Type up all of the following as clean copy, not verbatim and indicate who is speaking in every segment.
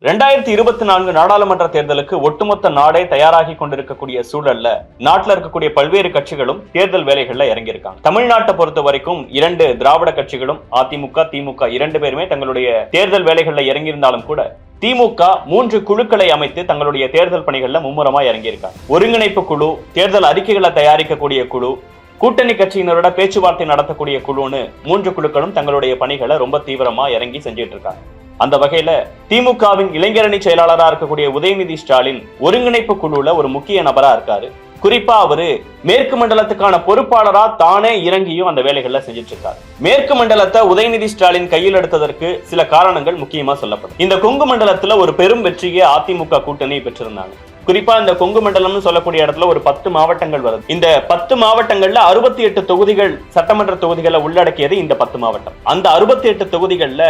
Speaker 1: 2024 நாடாளுமன்ற தேர்தலுக்கு ஒட்டுமொத்த நாடே தயாராகி கொண்டிருக்கக்கூடிய சூழல்ல நாட்டுல இருக்கக்கூடிய பல்வேறு கட்சிகளும் தேர்தல் வேலைகள்ல இறங்கியிருக்காங்க. தமிழ்நாட்டை பொறுத்த வரைக்கும் 2 திராவிட கட்சிகளும் அதிமுக, திமுக 2 பேருமே தங்களுடைய தேர்தல் வேலைகள்ல இறங்கியிருந்தாலும் கூட திமுக 3 குழுக்களை அமைத்து தங்களுடைய தேர்தல் பணிகள்ல மும்முரமா இறங்கியிருக்காங்க. ஒருங்கிணைப்பு குழு, தேர்தல் அறிக்கைகளை தயாரிக்கக்கூடிய குழு, கூட்டணி கட்சியினரோட பேச்சுவார்த்தை நடத்தக்கூடிய குழுன்னு 3 குழுக்களும் தங்களுடைய பணிகளை ரொம்ப தீவிரமா இறங்கி செஞ்சிட்டு இருக்காங்க. அந்த வகையில திமுகவின் இளைஞரணி செயலாளராக இருக்கக்கூடிய உதயநிதி ஸ்டாலின் ஒருங்கிணைப்பு குழுல ஒரு முக்கிய நபரா இருக்காரு. குறிப்பா அவரு மேற்கு மண்டலத்துக்கான பொறுப்பாளரா தானே இறங்கியும் அந்த வேலைகள்ல செஞ்சிட்டு இருக்காரு. மேற்கு மண்டலத்தை உதயநிதி ஸ்டாலின் கையில் எடுத்ததற்கு சில காரணங்கள் முக்கியமா சொல்லப்படும். இந்த கொங்கு மண்டலத்துல ஒரு பெரும் வெற்றியை அதிமுக கூட்டணி பெற்றிருந்தாங்க. குறிப்பா இந்த கொங்கு மண்டலம்னு சொல்லக்கூடிய இடத்துல ஒரு 10 மாவட்டங்கள் வருது. இந்த 10 மாவட்டங்கள்ல 68 தொகுதிகள், சட்டமன்ற தொகுதிகளை உள்ளடக்கியது இந்த 10 மாவட்டம். அந்த 68 தொகுதிகள்ல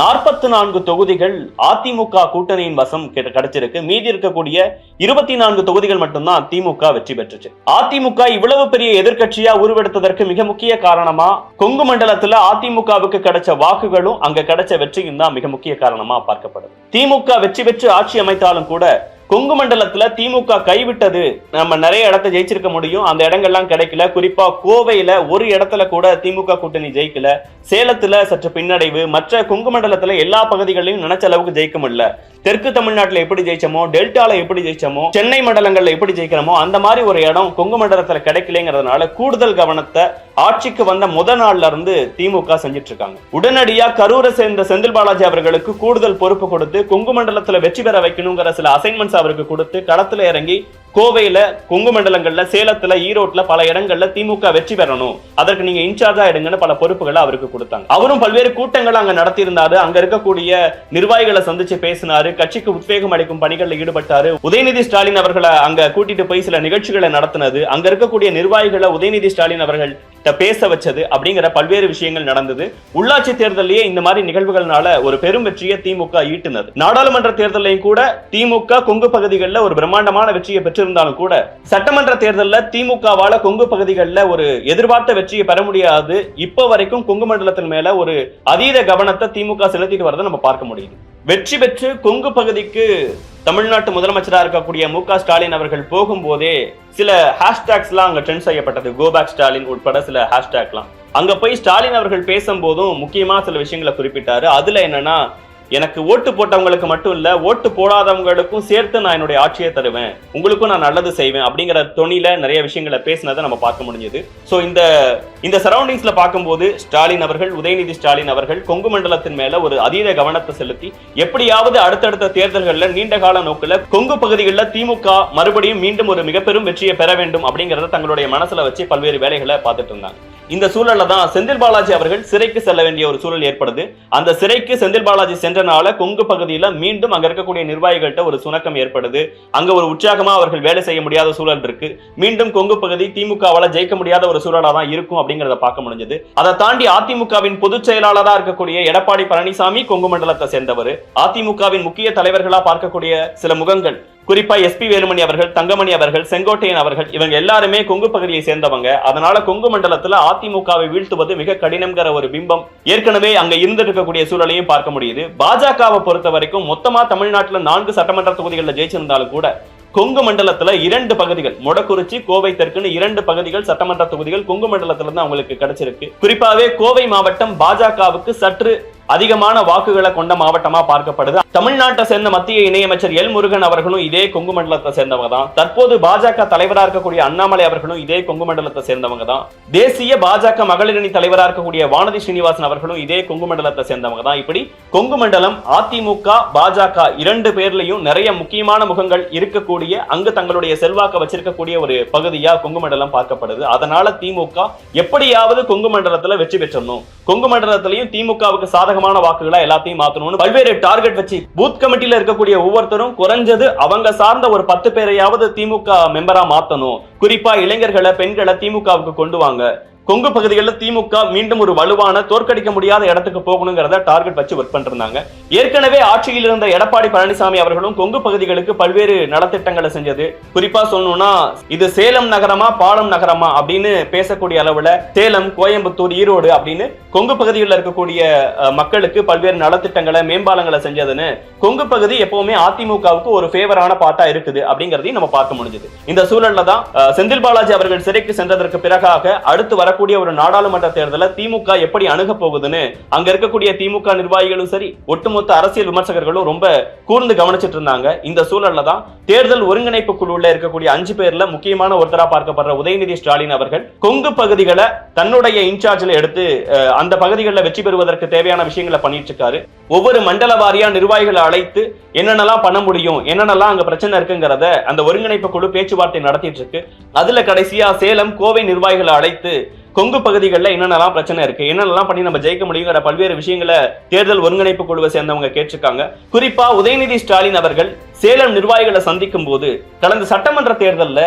Speaker 1: 44 தொகுதிகள் அதிமுக கூட்டணியின் வசம் கிடைச்சிருக்கு. மீதி இருக்கக்கூடிய 24 தொகுதிகள் மட்டும்தான் திமுக வெற்றி பெற்றுச்சு. அதிமுக இவ்வளவு பெரிய எதிர்கட்சியா உருவெடுத்ததற்கு மிக முக்கிய காரணமா கொங்கு மண்டலத்துல அதிமுகவுக்கு கிடைச்ச வாக்குகளும் அங்க கிடைச்ச வெற்றியும் தான் மிக முக்கிய காரணமா பார்க்கப்படுது. திமுக வெற்றி பெற்று ஆட்சி அமைத்தாலும் கூட கொங்கு மண்டலத்துல திமுக கைவிட்டது. நம்ம நிறைய இடத்தை ஜெயிச்சிருக்க முடியும், அந்த இடங்கள்லாம் கிடைக்கல. குறிப்பா கோவையில ஒரு இடத்துல கூட திமுக கூட்டணி ஜெயிக்கல. சேலத்துல சற்று பின்னடைவு. மற்ற கொங்கு மண்டலத்துல எல்லா பகுதிகளிலும் நினைச்ச அளவுக்கு ஜெயிக்க முடியல. தெற்கு தமிழ்நாட்டுல எப்படி ஜெயிச்சோமோ, டெல்டால எப்படி ஜெயிச்சோமோ, சென்னை மண்டலங்கள்ல எப்படி ஜெயிக்கிறோமோ அந்த மாதிரி ஒரு இடம் கொங்கு மண்டலத்துல கிடைக்கலங்கிறதுனால கூடுதல் கவனத்தை ஆட்சிக்கு வந்த முதல் நாள்ல இருந்து திமுக செஞ்சிட்டு இருக்காங்க. உடனடியா கரூரை சேர்ந்த செந்தில் பாலாஜி அவர்களுக்கு கூடுதல் பொறுப்பு கொடுத்து கொங்கு மண்டலத்துல வெற்றி பெற வைக்கணுங்கிற சில அசைன்மெண்ட்ஸ் அவருக்கு கொடுத்து களத்துல இறங்கி கோவையில, கொங்கு மண்டலங்கள்ல, சேலத்துல, ஈரோட்ல பல இடங்கள்ல திமுக வெற்றி பெறணும், அதற்கு நீங்க இன்சார்ஜா எடுங்கன்னு பல பொறுப்புகளை அவருக்கு கொடுத்தாங்க. அவரும் பல்வேறு கூட்டங்களை அங்க நடத்தி இருந்தாரு. அங்க இருக்கக்கூடிய நிர்வாகிகளை சந்திச்சு பேசினாரு. கட்சிக்கு உத்வேகம் அளிக்கும் பணிகளில் ஈடுபட்டாரு. உதயநிதி ஸ்டாலின் அவர்களை அங்க கூட்டிட்டு போய் சில நிகழ்ச்சிகளை நடத்தினது, அங்க இருக்கக்கூடிய நிர்வாகிகளை உதயநிதி ஸ்டாலின் அவர்கள் பேச வச்சது அப்படிங்கிற பல்வேறு விஷயங்கள் நடந்தது. உள்ளாட்சி தேர்தலையே இந்த மாதிரி நிகழ்வுகள்னால ஒரு பெரும் வெற்றியை திமுக ஈட்டினது. நாடாளுமன்ற தேர்தலையும் கூட திமுக கொங்கு பகுதிகளில் ஒரு பிரம்மாண்டமான வெற்றியை பெற்றிருந்தாலும் கூட சட்டமன்ற தேர்தலில் திமுகவால கொங்கு பகுதிகளில் ஒரு எதிர்பார்த்த வெற்றியை பெற முடியாது. இப்ப வரைக்கும் கொங்கு மண்டலத்தின் மேல ஒரு அதீத கவனத்தை திமுக செலுத்திட்டு வரதை நம்ம பார்க்க முடியுது. வெற்றி பெற்று கொங்கு பகுதிக்கு தமிழ்நாட்டு முதலமைச்சராக இருக்கக்கூடிய மு.க. ஸ்டாலின் அவர்கள் போகும்போதே சில ஹேஷ்டாக்ஸ் எல்லாம் அங்க ட்ரெண்ட் செய்யப்பட்டது. கோபேக் ஸ்டாலின் உட்பட சில ஹேஷ்டாக்லாம் அங்க போய் ஸ்டாலின் அவர்கள் பேசும்போதும் முக்கியமா சில விஷயங்களை குறிப்பிட்டாரு. அதுல என்னன்னா, எனக்கு ஓட்டு போட்டவங்களுக்கு மட்டும் இல்ல, ஓட்டு போடாதவங்களுக்கும் சேர்த்து நான் என்னுடைய ஆட்சியை தருவேன், உங்களுக்கும் நான் நல்லது செய்வேன் அப்படிங்கிற தொனில நிறைய விஷயங்களை பேசினதை நம்ம பார்க்க முடிஞ்சது. சோ இந்த சரௌண்டிங்ஸ்ல பார்க்கும்போது ஸ்டாலின் அவர்கள், உதயநிதி ஸ்டாலின் அவர்கள் கொங்கு மண்டலத்தின் மேல ஒரு அதீத கவனத்தை செலுத்தி எப்படியாவது அடுத்தடுத்த தேர்தல்களில் நீண்ட கால நோக்கில் கொங்கு பகுதிகளில் திமுக மறுபடியும் மீண்டும் ஒரு மிக பெரும் வெற்றியை பெற வேண்டும் அப்படிங்கறத தங்களுடைய மனசுல வச்சு பல்வேறு வேலைகளை பார்த்துட்டு இருந்தாங்க. இந்த சூழல்ல தான் செந்தில் பாலாஜி அவர்கள் சிறைக்கு செல்ல வேண்டிய ஒரு சூழல் ஏற்படுது. அந்த சிறைக்கு செந்தில் பாலாஜி சென்றனால கொங்கு பகுதியில மீண்டும் அங்க இருக்கக்கூடிய நிர்வாகிகள்கிட்ட ஒரு சுணக்கம் ஏற்படுது. அங்க ஒரு உற்சாகமா அவர்கள் வேலை செய்ய முடியாத சூழல் இருக்கு. மீண்டும் கொங்கு பகுதி திமுகவால ஜெயிக்க முடியாத ஒரு சூழலா தான் இருக்கும் அப்படிங்கறத பார்க்க முடிஞ்சது. அதை தாண்டி அதிமுகவின் பொதுச் செயலாளராக இருக்கக்கூடிய எடப்பாடி பழனிசாமி கொங்கு மண்டலத்தை சேர்ந்தவர். அதிமுகவின் முக்கிய தலைவர்களா பார்க்கக்கூடிய சில முகங்கள், குறிப்பா எஸ்பி வேலுமணி அவர்கள், தங்கமணி அவர்கள், செங்கோட்டையன் அவர்கள், இவங்க எல்லாருமே கொங்கு பகுதியை சேர்ந்தவங்க. அதனால கொங்கு மண்டலத்துல அதிமுகவை வீழ்த்துவது மிக கடினம்ங்கிற ஒரு பிம்பம் ஏற்கனவே அங்க இருந்துட்டு இருக்கக்கூடிய சூழலையும் பார்க்க முடியுது. பாஜகவை பொறுத்த வரைக்கும் மொத்தமா தமிழ்நாட்டுல 4 சட்டமன்ற தொகுதிகளில் ஜெயிச்சிருந்தாலும் கூட கொங்கு மண்டலத்துல 2 பகுதிகள், மொடக்குறிச்சி, கோவை தெற்குன்னு 2 பகுதிகள் சட்டமன்ற தொகுதிகள் கொங்கு மண்டலத்துல இருந்து அவங்களுக்கு கிடைச்சிருக்கு. குறிப்பாவே கோவை மாவட்டம் பாஜகவுக்கு சற்று அதிகமான வாக்குகளை கொண்ட மாவட்டமா பார்க்கப்படுது. தமிழ்நாட்டை சேர்ந்த மத்திய இணையமைச்சர் எல் முருகன் அவர்களும் இதே கொங்கு மண்டலத்தை சேர்ந்தவங்க தான். தற்போது பாஜக தலைவராக இருக்கக்கூடிய அண்ணாமலை அவர்களும் இதே கொங்கு மண்டலத்தை சேர்ந்தவங்க தான். தேசிய பாஜக மகளிரணி தலைவராக இருக்கக்கூடிய வானதி ஸ்ரீனிவாசன் அவர்களும் இதே கொங்கு மண்டலத்தை சேர்ந்தவங்க தான். இப்படி கொங்கு மண்டலம் அதிமுக, பாஜக 2 பேர்லயும் நிறைய முக்கியமான முகங்கள் இருக்கக்கூடிய, அங்கு தங்களுடைய செல்வாக்க வச்சிருக்கக்கூடிய ஒரு பகுதியா கொங்கு மண்டலம் பார்க்கப்படுது. அதனால திமுக எப்படியாவது கொங்கு மண்டலத்துல வெற்றி பெற்றணும், கொங்கு மண்டலத்திலையும் திமுகவுக்கு சாதகமான வாக்குகளை எல்லாத்தையும் மாத்தணும்னு பல்வேறு டார்கெட் வச்சு பூத் கமிட்டியில இருக்கக்கூடிய ஒவ்வொருத்தரும் குறைஞ்சது அவங்க சார்ந்த ஒரு 10 பேரையாவது திமுக மெம்பரா மாத்தணும். குறிப்பா இளைஞர்களை, பெண்களை திமுகவுக்கு கொண்டு வாங்க, கொங்கு பகுதிகளில் திமுக மீண்டும் ஒரு வலுவான, தோற்கடிக்க முடியாத இடத்துக்கு போகணுங்கிறத டார்கெட் வச்சு ஒர்க் பண்ணிருந்தாங்க. ஏற்கனவே ஆட்சியில் இருந்த எடப்பாடி பழனிசாமி அவர்களும் கொங்கு பகுதிகளுக்கு பல்வேறு நலத்திட்டங்களை செஞ்சது. குறிப்பா சொல்லணும்னா, இது சேலம் நகரமா பாலம் நகரமா அப்படின்னு பேசக்கூடிய அளவுல சேலம், கோயம்புத்தூர், ஈரோடு அப்படின்னு கொங்கு பகுதியில் இருக்கக்கூடிய மக்களுக்கு பல்வேறு நலத்திட்டங்களை மேம்பாலங்களை செஞ்சதுன்னு கொங்கு பகுதி எப்பவுமே அதிமுகவுக்கு ஒரு ஃபேவரான பாட்டா இருக்குது அப்படிங்கறதையும் நம்ம பார்க்க முடிஞ்சது. இந்த சூழல்ல தான் செந்தில் பாலாஜி அவர்கள் சிறைக்கு சென்றதற்கு பிறகாக அடுத்து வரக்கூடிய ஒரு நாடாளுமன்ற தேர்தலை திமுக எப்படி அணுக போகுதுன்னு அங்க இருக்கக்கூடிய திமுக நிர்வாகிகளும் சரி, ஒட்டுமொத்த அரசியல் விமர்சகர்களும் ரொம்ப கூர்ந்து கவனிச்சிட்டு இருந்தாங்க. இந்த சூழல்ல தான் தேர்தல் ஒருங்கிணைப்பு குழுவில் இருக்கக்கூடிய 5 பேர்ல முக்கியமான ஒருத்தரா பார்க்கப்படுற உதயநிதி ஸ்டாலின் அவர்கள் கொங்கு பகுதிகளை தன்னுடைய இன்சார்ஜ்ல எடுத்து அந்த பகுதிகளில் வெற்றி பெறுவதற்கு தேவையான விஷயங்களை பண்ணிட்டு இருக்காரு. ஒவ்வொரு மண்டல வாரியா நிர்வாகிகளை அழைத்து என்னென்னலாம் பண்ண முடியும், என்னென்னலாம் அங்க பிரச்சனை இருக்குங்கிறத அந்த ஒருங்கிணைப்பு குழு பேச்சுவார்த்தை நடத்திட்டு இருக்கு. அதுல கடைசியா சேலம், கோவை நிர்வாகிகளை அழைத்து கொங்கு பகுதிகளில் என்னென்னலாம் பிரச்சனை இருக்கு, என்னென்னலாம் பண்ணி நம்ம ஜெயிக்க முடியுங்கிற பல்வேறு விஷயங்களை தேர்தல் ஒருங்கிணைப்பு குழுவை சேர்ந்தவங்க கேட்டிருக்காங்க. குறிப்பா உதயநிதி ஸ்டாலின் அவர்கள் சேலம் நிர்வாகிகளை சந்திக்கும் போது கடந்த சட்டமன்ற தேர்தலில்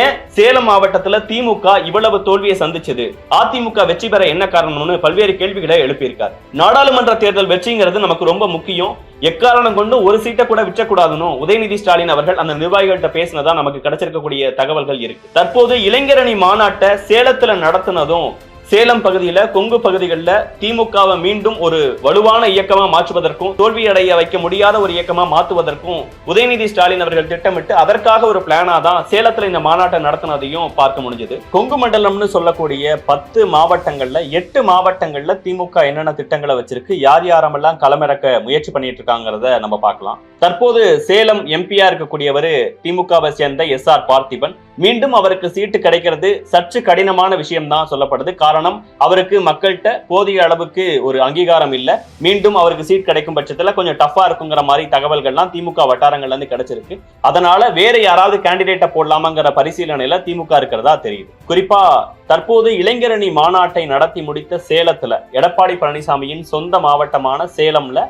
Speaker 1: ஏன் சேலம் மாவட்டத்துல திமுக இவ்வளவு தோல்வியை சந்திச்சது, அதிமுக வெற்றி பெற என்ன காரணம்னு பல்வேறு கேள்விகளை எழுப்பியிருக்கார். நாடாளுமன்ற தேர்தல் வெற்றிங்கிறது நமக்கு ரொம்ப முக்கியம், எக்காரணம் கொண்டு ஒரு சீட்டை கூட விற்றக்கூடாதுன்னு உதயநிதி ஸ்டாலின் அவர்கள் அந்த நிர்வாகிகள்கிட்ட பேசினதா நமக்கு கிடைச்சிருக்கக்கூடிய தகவல்கள் இருக்கு. தற்போது இளைஞரணி மாநாட்டை சேலத்துல நடத்தினதும் சேலம் பகுதியில கொங்கு பகுதிகளில் திமுகவை மீண்டும் ஒரு வலுவான இயக்கமா மாற்றுவதற்கும் தோல்வியடைய வைக்க முடியாத ஒரு இயக்கமா மாற்றுவதற்கும் உதயநிதி ஸ்டாலின் அவர்கள் திட்டமிட்டு அதற்காக ஒரு பிளானா தான் சேலத்துல இந்த மாநாட்டை நடத்தினதையும் பார்க்க முடிஞ்சது. கொங்கு மண்டலம்னு சொல்லக்கூடிய 10 மாவட்டங்கள்ல 8 மாவட்டங்கள்ல திமுக என்னென்ன திட்டங்களை வச்சிருக்கு, யார் யாரெல்லாம் களமிறக்க முயற்சி பண்ணிட்டு இருக்காங்கிறத நம்ம பார்க்கலாம். தற்போது சேலம் எம்பியா இருக்கக்கூடியவர் திமுகவை சேர்ந்த SR பார்த்திபன். மீண்டும் அவருக்கு சீட்டு கிடைக்கிறது சற்று கடினமான விஷயம் தான் சொல்லப்படுது. காரணம், அவருக்கு மக்கள்கிட்ட போதிய அளவுக்கு ஒரு அங்கீகாரம் இல்ல. மீண்டும் அவருக்கு சீட் கிடைக்கும் பட்சத்துல கொஞ்சம் டஃபா இருக்குங்கிற மாதிரி தகவல்கள்லாம் திமுக வட்டாரங்கள்ல இருந்து கிடைச்சிருக்கு. அதனால வேற யாராவது கேண்டிடேட்டை போடலாமாங்கிற பரிசீலனையில திமுக இருக்கிறதா தெரியுது. குறிப்பா தற்போது இளைஞரணி மாநாட்டை நடத்தி முடித்த சேலத்துல எடப்பாடி பழனிசாமியின் சொந்த மாவட்டமான சேலம்ல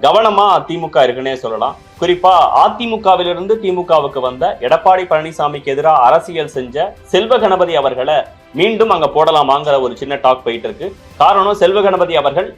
Speaker 1: கவனமா திமுக இருக்குன்னே சொல்லலாம். குறிப்பா அதிமுகவிலிருந்து திமுகவுக்கு வந்த எடப்பாடி பழனிசாமிக்கு எதிராக அரசியல் செஞ்ச செல்வ கணபதி அவர்களை மீண்டும் அங்க போடலாமாங்கிற ஒரு சின்ன டாக் போயிட்டு இருக்கு. காரணம், செல்வ கணபதி அவர்கள்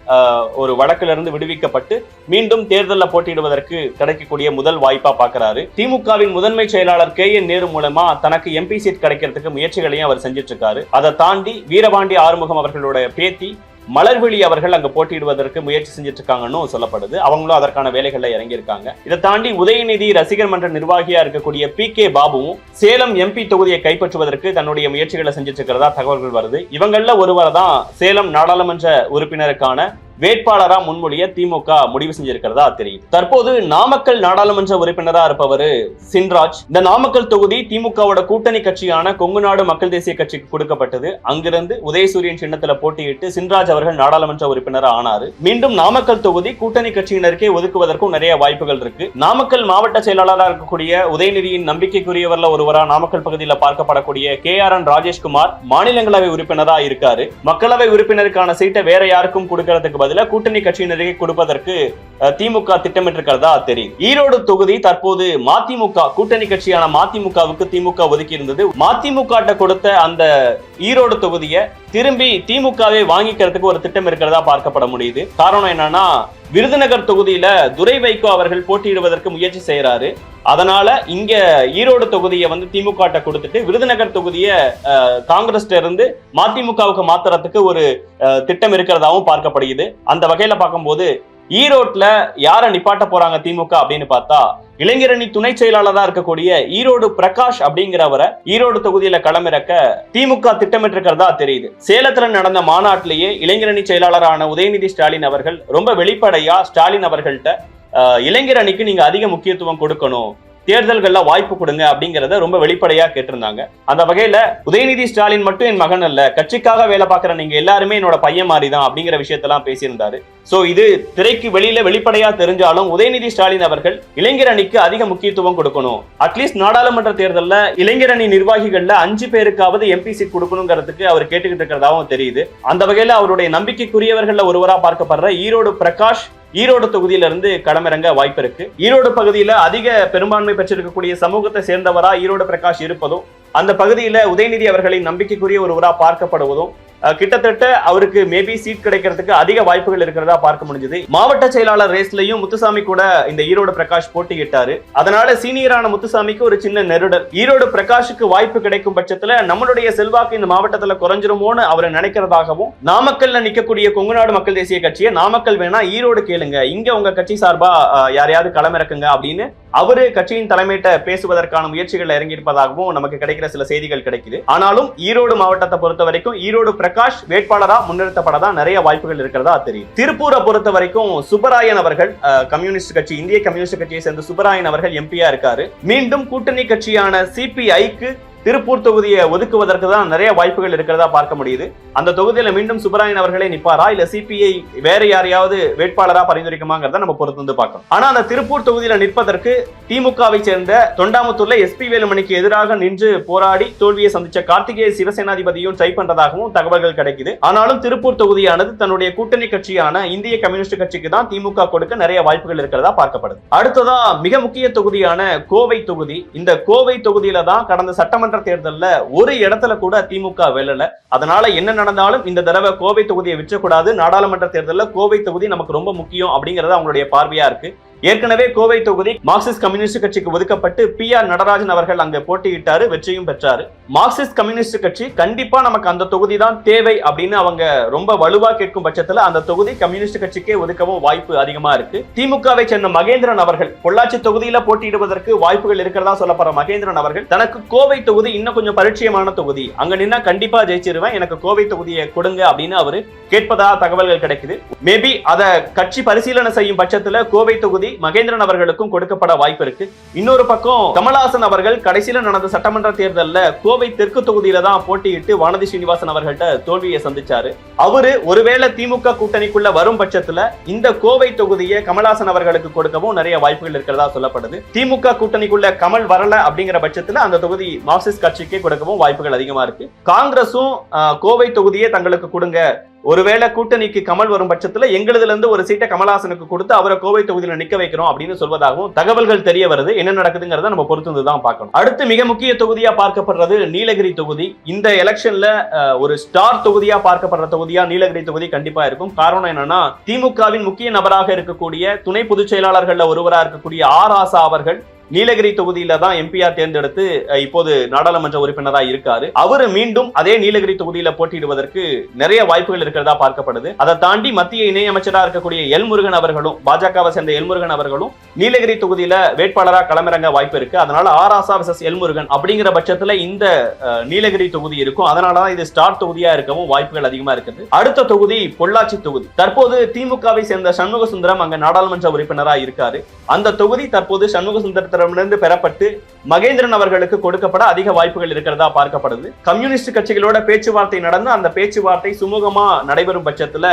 Speaker 1: ஒரு வழக்கிலிருந்து விடுவிக்கப்பட்டு மீண்டும் தேர்தலில் போட்டியிடுவதற்கு கிடைக்கக்கூடிய முதல் வாய்ப்பா பாக்குறாரு. திமுகவின் முதன்மை செயலாளர் KN நேரு மூலமா தனக்கு MP சீட் கிடைக்கிறதுக்கு முயற்சிகளையும் அவர் செஞ்சிட்டு இருக்காரு. அதை தாண்டி வீரபாண்டி ஆறுமுகம் அவர்களுடைய பேத்தி மலர்விழி அவர்கள் அங்க போட்டியிடுவதற்கு முயற்சி செஞ்சுட்டு இருக்காங்கன்னு சொல்லப்படுது. அவங்களும் அதற்கான வேலைகள்ல இறங்கி இருக்காங்க. இதை தாண்டி உதயநிதி ரசிகர் மன்ற நிர்வாகியா இருக்கக்கூடிய PK பாபுவும் சேலம் MP தொகுதியை கைப்பற்றுவதற்கு தன்னுடைய முயற்சிகளை செஞ்சுட்டு இருக்கிறதா தகவல்கள் வருது. இவங்கள ஒருவர் தான் சேலம் நாடாளுமன்ற உறுப்பினருக்கான வேட்பாளரா முன்மொழிய திமுக முடிவு செஞ்சிருக்கிறதா தெரியுது. தற்போது நாமக்கல் நாடாளுமன்ற உறுப்பினரா இருப்பவர் சின்ராஜ். இந்த நாமக்கல் தொகுதி திமுகவோட கூட்டணி கட்சியான கொங்கு நாடு மக்கள் தேசிய கட்சிக்கு கொடுக்கப்பட்டது. அங்கிருந்து உதயசூரியன் சின்னத்துல போட்டியிட்டு சின்ராஜ் அவர்கள் நாடாளுமன்ற உறுப்பினரா ஆனாரு. மீண்டும் நாமக்கல் தொகுதி கூட்டணி கட்சியினருக்கே ஒதுக்குவதற்கும் நிறைய வாய்ப்புகள் இருக்கு. நாமக்கல் மாவட்ட செயலாளராக இருக்கக்கூடிய உதயநிதியின் நம்பிக்கைக்குரியவர்ல ஒருவரா நாமக்கல் பகுதியில் பார்க்கப்படக்கூடிய KRN ராஜேஷ்குமார் மாநிலங்களவை உறுப்பினரா இருக்காரு. மக்களவை உறுப்பினருக்கான சீட்டை வேற யாருக்கும் கொடுக்கறதுக்கு பதிலா கூட்டணி கட்சியினருக்கு கொடுப்பதற்கு திமுக திட்டமிட்டிருக்கிறதா தெரியும். ஈரோடு தொகுதி தற்போது மதிமுக கூட்டணி கட்சியான மதிமுகவுக்கு திமுக ஒதுக்கி இருந்தது. மதிமுக கொடுத்த அந்த ஈரோடு தொகுதியை திரும்பி திமுகவை வாங்கிக்கிறதுக்கு ஒரு திட்டம் இருக்கிறதா பார்க்கப்பட முடியுது. காரணம் என்னன்னா, விருதுநகர் தொகுதியில துரை வைகோ அவர்கள் போட்டியிடுவதற்கு முயற்சி செய்யறாரு. அதனால இங்க ஈரோடு தொகுதியை திமுக கொடுத்துட்டு விருதுநகர் தொகுதியை காங்கிரஸ்ல இருந்து மதிமுகவுக்கு மாத்துறதுக்கு ஒரு திட்டம் இருக்கிறதாவும் பார்க்கப்படுகிறது. அந்த வகையில பார்க்கும்போது ஈரோட்ல யாரை நிப்பாட்ட போறாங்க திமுக அப்படின்னு பார்த்தா, இளைஞரணி துணை செயலாளராக இருக்கக்கூடிய ஈரோடு பிரகாஷ் அப்படிங்கிறவரை ஈரோடு தொகுதியில களமிறக்க திமுக திட்டமிட்டிருக்கிறதா தெரியுது. சேலத்துல நடந்த மாநாட்டிலேயே இளைஞரணி செயலாளரான உதயநிதி ஸ்டாலின் அவர்கள் ரொம்ப வெளிப்படையா ஸ்டாலின் அவர்கள்ட்ட இளைஞரணிக்கு நீங்க அதிக முக்கியத்துவம் கொடுக்கணும், தேர்தல்கள்ல வாய்ப்பு கொடுங்க அப்படிங்கறத ரொம்ப வெளிப்படையா கேட்டிருந்தாங்க. அந்த வகையில உதயநிதி ஸ்டாலின் மட்டும் என் மகன் அல்ல, கட்சிக்காக வேலை பார்க்கிற நீங்க எல்லாருமே என்னோட பையன் மாதிரிதான் அப்படிங்கிற விஷயத்தெல்லாம் பேசியிருந்தாரு. சோ இது திரைக்கு வெளியில வெளிப்படையா தெரிஞ்சாலும் உதயநிதி ஸ்டாலின் அவர்கள் இளைஞரணிக்கு அதிக முக்கியத்துவம் கொடுக்கணும். அட்லீஸ்ட் நாடாளுமன்ற தேர்தலில் இளைஞரணி நிர்வாகிகள்ல 5 பேருக்காவது MP சீட் கொடுக்கணுங்கிறதுக்கு அவர் கேட்டுக்கிட்டு இருக்கிறதாவும் தெரியுது. அந்த வகையில அவருடைய நம்பிக்கைக்குரியவர்கள்ல ஒருவரா பார்க்கப்படுற ஈரோடு பிரகாஷ் ஈரோடு தொகுதியிலிருந்து களமிறங்க வாய்ப்பு இருக்கு. ஈரோடு பகுதியில அதிக பெரும்பான்மை பெற்றிருக்கக்கூடிய சமூகத்தை சேர்ந்தவரா ஈரோடு பிரகாஷ் இருப்பதும், அந்த பகுதியில உதயநிதி அவர்களின் நம்பிக்கைக்குரிய ஒருவரா பார்க்கப்படுவதும் கிட்டத்தட்ட அவருக்கு மேபி சீட் கிடைக்கிறதுக்கு அதிக வாய்ப்புகள் இருக்கிறதா பார்க்க முடிஞ்சது. மாவட்ட செயலாளர் ரேஸ்லயும் முத்துசாமி கூட இந்த ஈரோடு பிரகாஷ் போட்டியிட்டாரு. அதனால சீனியரான முத்துசாமிக்கு ஒரு சின்ன நெருடல். ஈரோடு பிரகாஷுக்கு வாய்ப்பு கிடைக்கும் பட்சத்துல நம்மளுடைய செல்வாக்கு இந்த மாவட்டத்துல குறைஞ்சிருமோன்னு அவர் நினைக்கிறதாகவும், நாமக்கல்ல நிக்கக்கூடிய கொங்குநாடு மக்கள் தேசிய கட்சியை நாமக்கல் வேணா ஈரோடு கேளுங்க, இங்க உங்க கட்சி சார்பா யாரையாவது களமிறக்குங்க அப்படின்னு அவரு கட்சியின் தலைமையிட்ட பேசுவதற்கான முயற்சிகள் இறங்கி இருப்பதாகவும் நமக்கு கிடைக்கிற சில செய்திகள் கிடைக்குது. ஆனாலும் ஈரோடு மாவட்டத்தை பொறுத்த வரைக்கும் ஈரோடு பிரகாஷ் வேட்பாளரா முன்னிறுத்தப்படதான் நிறைய வாய்ப்புகள் இருக்கிறதா தெரியும். திருப்பூரை பொறுத்த வரைக்கும் சுப்பராயன் அவர்கள் கம்யூனிஸ்ட் கட்சி, இந்திய கம்யூனிஸ்ட் கட்சியை சேர்ந்த சுப்பராயன் அவர்கள் எம்பியா இருக்காரு. மீண்டும் கூட்டணி கட்சியான சிபிஐக்கு திருப்பூர் தொகுதியை ஒதுக்குவதற்கு தான் நிறைய வாய்ப்புகள் இருக்கிறதா பார்க்க முடியுது. அந்த தொகுதியில மீண்டும் சுப்பராயன் அவர்களே நிப்பாரா, இல்ல சிபிஐ வேற யாரையாவது வேட்பாளரா பரிந்துரைக்குமாங்கிறத நம்ம பொறுத்து வந்து பார்க்கணும். ஆனா அந்த திருப்பூர் தொகுதியில நிற்பதற்கு திமுகவை சேர்ந்த தொண்டாமுத்தூர்ல எஸ்பி வேலுமணிக்கு எதிராக நின்று போராடி தோல்வியை சந்திச்ச கார்த்திகேய சிவசேனாதிபதியும் ட்ரை பண்றதாகவும் தகவல்கள் கிடைக்குது. ஆனாலும் திருப்பூர் தொகுதியானது தன்னுடைய கூட்டணி கட்சியான இந்திய கம்யூனிஸ்ட் கட்சிக்கு தான் திமுக கொடுக்க நிறைய வாய்ப்புகள் இருக்கிறதா பார்க்கப்படுது. அடுத்ததா மிக முக்கிய தொகுதியான கோவை தொகுதி. இந்த கோவை தொகுதியில தான் கடந்த சட்டமன்ற தேர்தல்ல ஒரு இடத்துல கூட திமுக வெல்லல. அதனால என்ன நடந்தாலும் இந்த தடவை கோவை தொகுதியை விற்றக்கூடாது, நாடாளுமன்ற தேர்தல்ல கோவை தொகுதி நமக்கு ரொம்ப முக்கியம் அப்படிங்கறது அவங்களுடைய பார்வையா இருக்கு. ஏற்கனவே கோவை தொகுதி மார்க்சிஸ்ட் கம்யூனிஸ்ட் கட்சிக்கு ஒதுக்கப்பட்டு PR நடராஜன் அவர்கள் அங்க போட்டியிட்டாரு, வெற்றியும் பெற்றாரு. மார்க்சிஸ்ட் கம்யூனிஸ்ட் கட்சி கண்டிப்பா நமக்கு அந்த தொகுதி தான் தேவை அப்படின்னு அவங்க ரொம்ப வலுவா கேட்கும் பட்சத்துல அந்த தொகுதி கம்யூனிஸ்ட் கட்சிக்கே ஒதுக்கவும் வாய்ப்பு அதிகமா இருக்கு. திமுகவை சேர்ந்த மகேந்திரன் அவர்கள் பொள்ளாச்சி தொகுதியில போட்டியிடுவதற்கு வாய்ப்புகள் இருக்கிறதா சொல்லப்படுற மகேந்திரன் அவர்கள் தனக்கு கோவை தொகுதி இன்னும் கொஞ்சம் பரிச்சயமான தொகுதி, அங்க நின்னா கண்டிப்பா ஜெயிச்சிருவேன், எனக்கு கோவை தொகுதியை கொடுங்க அப்படின்னு அவரு கேட்பதா தகவல்கள் கிடைக்குது. மேபி அத கட்சி பரிசீலனை செய்யும் பட்சத்துல கோவை தொகுதி மகேந்திரன் அவர்களுக்கும் கொடுக்கப்பட வாய்ப்பு இருக்கு. இன்னொரு பக்கம் கமலஹாசன் அவர்கள் கடைசியில நடந்த சட்டமன்ற தேர்தல்ல கோவை தெற்கு தொகுதியில தான் போட்டியிட்டு வானதி ஸ்ரீனிவாசன் அவர்கள்ட்ட தோல்வியை சந்திச்சாரு. அவரு ஒருவேளை திமுக கூட்டணிக்குள்ள வரும் பட்சத்துல இந்த கோவை தொகுதியை கமலஹாசன் அவர்களுக்கு கொடுக்கவும் நிறைய வாய்ப்புகள் இருக்கிறதா சொல்லப்படுது. திமுக கூட்டணிக்குள்ள கமல் வரல அப்படிங்கிற பட்சத்துல அந்த தொகுதி மார்க்சிஸ்ட் கட்சிக்கே கொடுக்கவும் வாய்ப்புகள் அதிகமா இருக்கு. காங்கிரசும் கோவை தொகுதியை தங்களுக்கு கொடுங்க, ஒருவேளை கூட்டணிக்கு கமல் வரும் பட்சத்துல எங்களதுல இருந்து ஒரு சீட்டை கமலஹாசனுக்கு கொடுத்து அவரை கோவை தொகுதியில நிக்க வைக்கிறோம் அப்படின்னு சொல்வதாகவும் தகவல்கள் தெரிய வருது. என்ன நடக்குதுங்கிறத நம்ம பொறுத்து தான் பார்க்கணும். அடுத்து மிக முக்கிய தொகுதியா பார்க்கப்படுறது நீலகிரி தொகுதி. இந்த எலெக்ஷன்ல ஒரு ஸ்டார் தொகுதியா பார்க்கப்படுற தொகுதியா நீலகிரி தொகுதி கண்டிப்பா இருக்கும். காரணம் என்னன்னா திமுகவின் முக்கிய நபராக இருக்கக்கூடிய துணை பொதுச் செயலாளர்கள்ல ஒருவரா இருக்கக்கூடிய ஆசா அவர்கள் நீலகிரி தொகுதியில தான் எம்பியா தேர்ந்தெடுத்து இப்போது நாடாளுமன்ற உறுப்பினராக இருக்காரு. அவரு மீண்டும் அதே நீலகிரி தொகுதியில போட்டியிடுவதற்கு நிறைய வாய்ப்புகள் இருக்கிறதா பார்க்கப்படுது. அதை தாண்டி மத்திய இணையமைச்சராக இருக்கக்கூடிய எல் முருகன் அவர்களும் பாஜகவை சேர்ந்த எல் முருகன் அவர்களும் நீலகிரி தொகுதியில வேட்பாளராக களமிறங்க வாய்ப்பு இருக்கு. அதனால ஆராசா விசஸ் எல் முருகன் அப்படிங்கிற பட்சத்துல இந்த நீலகிரி தொகுதி இருக்கும். அதனாலதான் இது ஸ்டார் தொகுதியா இருக்கவும் வாய்ப்புகள் அதிகமா இருக்குது. அடுத்த தொகுதி பொள்ளாச்சி தொகுதி. தற்போது திமுகவை சேர்ந்த சண்முக சுந்தரம் அங்க நாடாளுமன்ற உறுப்பினராக இருக்காரு. அந்த தொகுதி தற்போது சண்முக சுந்தரத்திலிருந்து பெறப்பட்டு மகேந்திரன் அவர்களுக்கு கொடுக்கப்பட அதிக வாய்ப்புகள் இருக்கிறதா பார்க்கப்படுது. கம்யூனிஸ்ட் கட்சிகளோட பேச்சுவார்த்தை நடந்து அந்த பேச்சுவார்த்தை சுமூகமா நடைபெறும் பட்சத்துல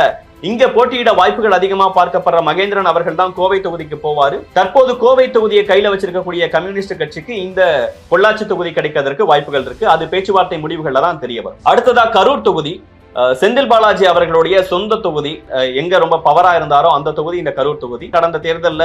Speaker 1: இங்க போட்டியிட வாய்ப்புகள் அதிகமா பார்க்கப்படுற மகேந்திரன் அவர்கள் தான் கோவை தொகுதிக்கு போவாரு. தற்போது கோவை தொகுதியை கையில வச்சிருக்கக்கூடிய கம்யூனிஸ்ட் கட்சிக்கு இந்த பொள்ளாச்சி தொகுதி கிடைக்கிறதுக்கு வாய்ப்புகள் இருக்கு. அது பேச்சுவார்த்தை முடிவுகள்ல தான் தெரிய வரும். அடுத்ததா கரூர் தொகுதி. செந்தில் பாலாஜி அவர்களுடைய சொந்த தொகுதி, எங்க ரொம்ப பவரா இருந்தாரோ அந்த தொகுதி இந்த கரூர் தொகுதி. கடந்த தேர்தல்ல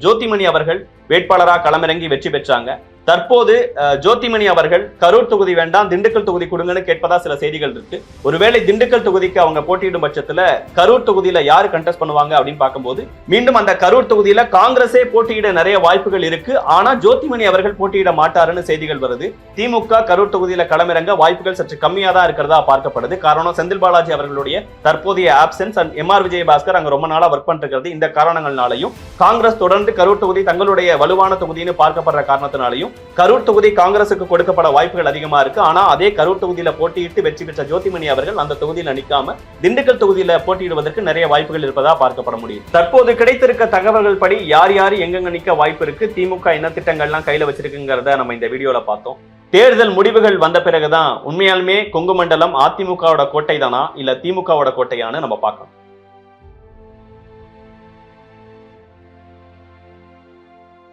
Speaker 1: ஜோதிமணி அவர்கள் வேட்பாளராக களமிறங்கி வெற்றி பெற்றாங்க. தற்போது ஜோதிமணி அவர்கள் கரூர் தொகுதி வேண்டாம் திண்டுக்கல் தொகுதி கொடுங்கன்னு கேட்பதா சில செய்திகள் இருக்கு. ஒருவேளை திண்டுக்கல் தொகுதிக்கு அவங்க போட்டியிடும் பட்சத்துல கரூர் தொகுதியில யாரு கண்டெஸ்ட் பண்ணுவாங்க அப்படின்னு பார்க்கும்போது மீண்டும் அந்த கரூர் தொகுதியில காங்கிரஸே போட்டியிட நிறைய வாய்ப்புகள் இருக்கு. ஆனா ஜோதிமணி அவர்கள் போட்டியிட மாட்டாருன்னு செய்திகள் வருது. திமுக கரூர் தொகுதியில களமிறங்க வாய்ப்புகள் சற்று கம்மியா தான் இருக்கிறதா பார்க்கப்படுது. காரணம் செந்தில் பாலாஜி அவர்களுடைய தற்போதைய ஆப்சன்ஸ் அண்ட் MR விஜயபாஸ்கர் அங்க ரொம்ப நாளா ஒர்க் பண்றது. இந்த காரணங்களாலையும் காங்கிரஸ் தொடர்ந்து கரூர் தொகுதி தங்களுடைய வலுவான தொகுதின்னு பார்க்கப்படுற காரணத்தினாலையும் கரூர் தொகுதி காங்கிரசுக்கு கொடுக்கப்பட வாய்ப்புகள் அதிகமா இருக்கு. ஆனா அதே கரூர் தொகுதியில போட்டியிட்டு வெற்றி பெற்ற ஜோதிமணி அவர்கள் அந்த தொகுதியில நிற்காம திண்டுக்கல் தொகுதியில போட்டியிடுவதற்கு நிறைய வாய்ப்புகள் இருப்பதா பார்க்கப்பட முடியும். தற்போது கிடைத்திருக்க தகவல்கள் படி யார் யார் எங்கெங்க நிக்க வாய்ப்பு இருக்கு, திமுக என்ன திட்டங்கள்லாம் கையில வச்சிருக்குங்கிறத நம்ம இந்த வீடியோல பார்த்தோம். தேர்தல் முடிவுகள் வந்த பிறகுதான் உண்மையாலுமே கொங்கு மண்டலம் அதிமுகவோட கோட்டை தானா இல்ல திமுகவோட கோட்டையான்னு நம்ம பார்க்கணும்.